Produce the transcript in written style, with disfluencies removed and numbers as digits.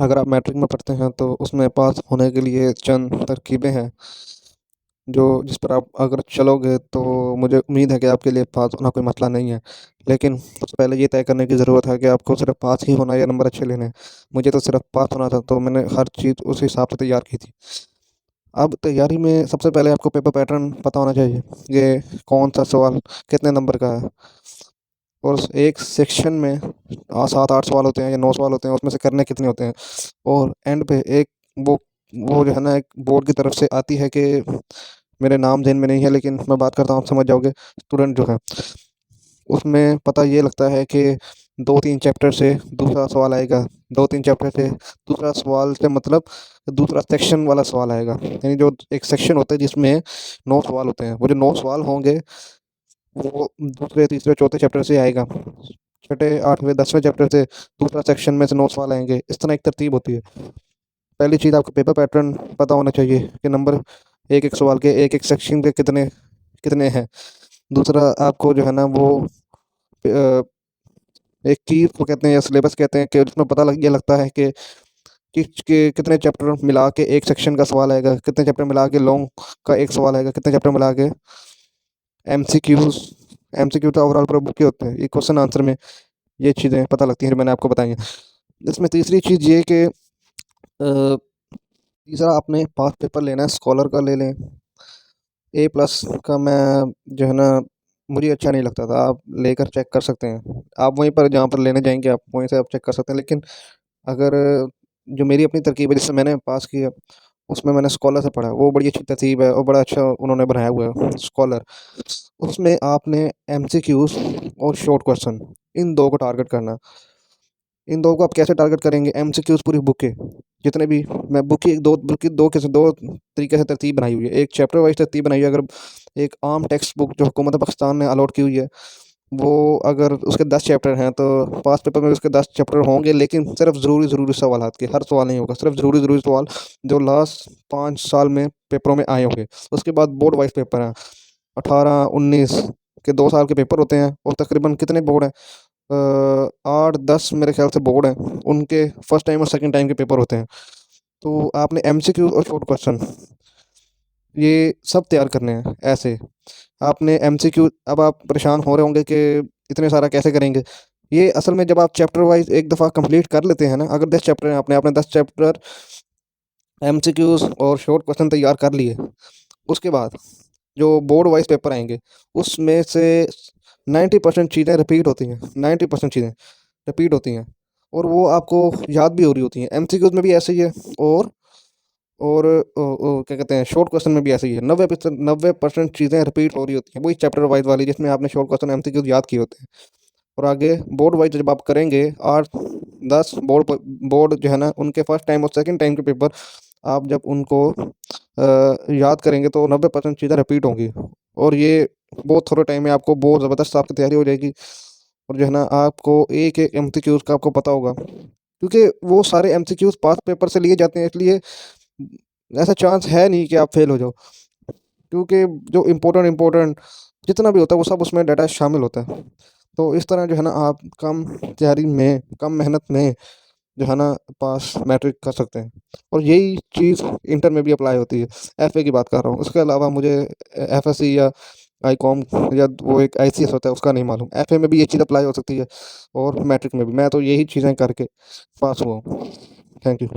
अगर आप मैट्रिक में पढ़ते हैं तो उसमें पास होने के लिए चंद तरकीबें हैं जो जिस पर आप अगर चलोगे तो मुझे उम्मीद है कि आपके लिए पास होना कोई मसला नहीं है। लेकिन सबसे पहले ये तय करने की ज़रूरत है कि आपको सिर्फ पास ही होना है या नंबर अच्छे लेने हैं। मुझे तो सिर्फ पास होना था, तो मैंने हर चीज़ उस हिसाब से तैयार की थी। अब तैयारी में सबसे पहले आपको पेपर पैटर्न पता होना चाहिए। ये कौन सा सवाल कितने नंबर का है, और उस एक सेक्शन में 7-8 सवाल होते हैं या 9 सवाल होते हैं, उसमें से करने कितने होते हैं। और एंड पे एक वो वो जो है ना, एक बोर्ड की तरफ से आती है कि मेरे नाम ध्यान में नहीं है, लेकिन मैं बात करता हूँ, आप समझ जाओगे। स्टूडेंट जो है उसमें पता ये लगता है कि 2-3 चैप्टर से दूसरा सवाल आएगा। 2-3 चैप्टर से दूसरा सवाल से मतलब दूसरा सेक्शन वाला सवाल आएगा। यानी जो एक सेक्शन होता है जिसमें 9 सवाल होते हैं, वो जो 9 सवाल होंगे वो दूसरे तीसरे चौथे चैप्टर से आएगा। छठे आठवें 10वें चैप्टर से दूसरा सेक्शन में से 9 सवाल आएंगे। इस तरह एक तरतीब होती है। पहली चीज़, आपको पेपर पैटर्न पता होना चाहिए कि नंबर एक एक सवाल के एक एक सेक्शन के कितने कितने हैं। दूसरा, आपको जो है ना वो अ, एक चीज़ को कहते हैं या सिलेबस कहते हैं कि उसमें पता लग ये लगता है कि कितने चैप्टर मिला के एक सेक्शन का सवाल आएगा, कितने चैप्टर मिला के लॉन्ग का एक सवाल आएगा, कितने चैप्टर मिला के एमसीक्यूज। एमसीक्यू तो ओवरऑल पूरा बुक के होते हैं, ये क्वेश्चन आंसर में ये चीज़ें पता लगती हैं जो मैंने आपको बताई हैं। इसमें तीसरी चीज़ ये कि तीसरा, आपने पास पेपर लेना है स्कॉलर का ले लें। A+ का मैं जो है ना, मुझे अच्छा नहीं लगता था। आप लेकर चेक कर सकते हैं, आप वहीं पर जहाँ पर लेने जाएंगे आप वहीं से आप चेक कर सकते हैं। लेकिन अगर जो मेरी अपनी तरकीब है जिससे मैंने पास किया, उसमें मैंने स्कॉलर से पढ़ा। वो बड़ी अच्छी तरतीब है और बड़ा अच्छा उन्होंने बनाया हुआ है स्कॉलर। उसमें आपने एमसीक्यूज और शॉर्ट क्वेश्चन, इन दो को टारगेट करना। इन दो को आप कैसे टारगेट करेंगे? एमसीक्यूज पूरी बुक के जितने भी, मैं बुक की दो तरीके से तरतीब बनाई हुई है। एक चैप्टर वाइज तरतीब बनाई हुई है। अगर एक आम टेक्स्ट बुक जो हुकूमत पाकिस्तान ने अलॉट की हुई है, वो अगर उसके 10 चैप्टर हैं तो पास पेपर में उसके 10 चैप्टर होंगे, लेकिन सिर्फ ज़रूरी ज़रूरी सवाल के, हर सवाल नहीं होगा, सिर्फ ज़रूरी ज़रूरी सवाल जो लास्ट 5 साल में पेपरों में आए होंगे। उसके बाद बोर्ड वाइज पेपर हैं, 18-19 के 2 साल के पेपर होते हैं। और तकरीबन कितने बोर्ड हैं? 8-10 मेरे ख्याल से बोर्ड हैं, उनके फर्स्ट टाइम और सेकंड टाइम के पेपर होते हैं। तो आपने एमसीक्यू और शॉर्ट क्वेश्चन ये सब तैयार करने हैं ऐसे। आपने एमसीक्यू, अब आप परेशान हो रहे होंगे कि इतने सारा कैसे करेंगे। ये असल में जब आप चैप्टर वाइज एक दफ़ा कंप्लीट कर लेते हैं ना, अगर 10 चैप्टर हैं, आपने आपने 10 चैप्टर एमसीक्यूज और शॉर्ट क्वेश्चन तैयार कर लिए, उसके बाद जो बोर्ड वाइज पेपर आएंगे उसमें से 90% चीज़ें रिपीट होती हैं। 90% चीज़ें रिपीट होती हैं और वो आपको याद भी हो रही होती हैं। एमसीक्यूज में भी ऐसे ही है। और क्या कहते हैं, शॉर्ट क्वेश्चन में भी ऐसे ही है। 90% चीज़ें रिपीट हो रही होती हैं, वही चैप्टर वाइज वाली जिसमें आपने शॉर्ट क्वेश्चन एमसीक्यूज याद किए होते हैं। और आगे बोर्ड वाइज जब आप करेंगे, 8-10 बोर्ड जो है ना, उनके फर्स्ट टाइम और सेकंड टाइम के पेपर आप जब उनको याद करेंगे तो 90% चीज़ें रिपीट होंगी। और ये बहुत थोड़े टाइम में आपको बहुत ज़बरदस्त आपकी तैयारी हो जाएगी। और जो है ना, आपको एक एक एमसीक्यूज का आपको पता होगा, क्योंकि वो सारे एमसीक्यूज पास पेपर से लिए जाते हैं, इसलिए ऐसा चांस है नहीं कि आप फेल हो जाओ। क्योंकि जो इम्पोर्टेंट इम्पोर्टेंट जितना भी होता है वो सब उसमें डाटा शामिल होता है। तो इस तरह जो है ना, आप कम तैयारी में, कम मेहनत में जो है ना, पास मैट्रिक कर सकते हैं। और यही चीज़ इंटर में भी अप्लाई होती है। एफए की बात कर रहा हूँ, उसके अलावा मुझे एफएससी या आईकॉम या वो एक आईसीएस होता है उसका नहीं मालूम। एफए में भी ये चीज़ अप्लाई हो सकती है और मैट्रिक में भी। मैं तो यही चीज़ें करके पास हुआ हूँ। Thank you.